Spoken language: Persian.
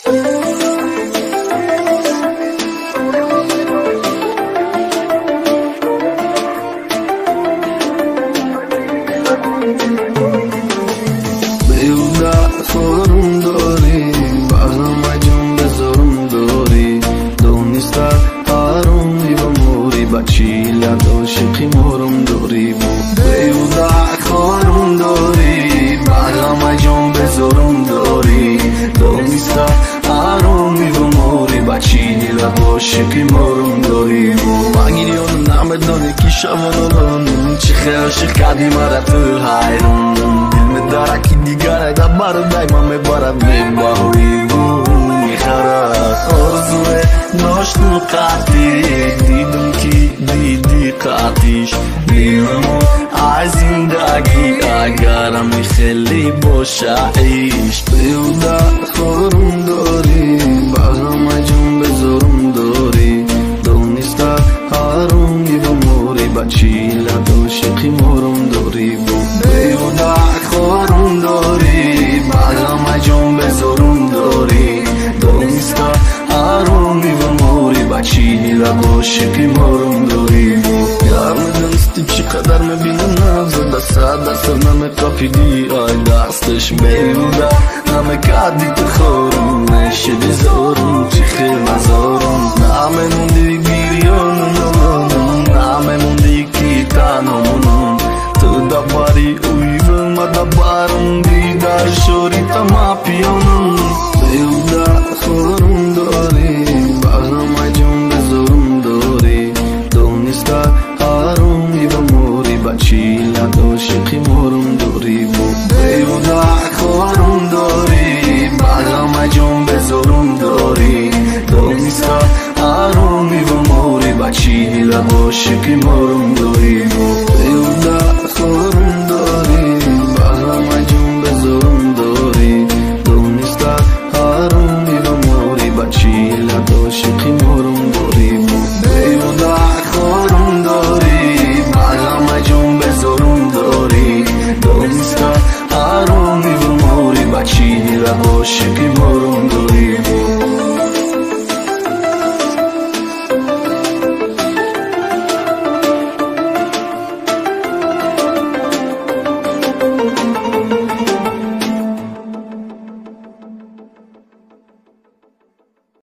خورم داری بغلم جون بزارم داری دونستا آرومی و موری بچی لدو شقی مورم داری بیودا خورم داری بغلم جون بزارم داری دونستا آرومی و موری بچی لدو شقی مورم داری مگی اون نام دانی کی شاملون چه خیلی کردی مرا تو هایرون داره که دیگره دبارو دایما میبارد میباوی میخرد آرزوه ناشنو قطی دیدم که دیدی قطیش دیدمو از زندگی اگرم خیلی باشه ایش بیودا خورم داری بغلم جون بزارم داری دونستا آرومی و موری بچی لدو شقی مورم داری بیودا خورم داری بغلم جون بزارم داری دونستا آرومی و موری بچی لدو شقی مورم داری یار میدونستی چقدر میبینم نبزه دست نمه کافیدی آی دستش بیودا نمه کردی تو خورم نشدی زارم چی خیل مزارم نامه موندی بیریانم نامه موندی کی تانمونم تو دباری اویو مدبارم دیدار شوری تما پیانم بیودا خورم داری بغلم جون بزارم داری دونستا آرومی و موری بچی لدو شقی مورم داری بیودا خورم داری بغلم جون بزارم داری دونستا آرومی و موری بچی لدو شقی مورم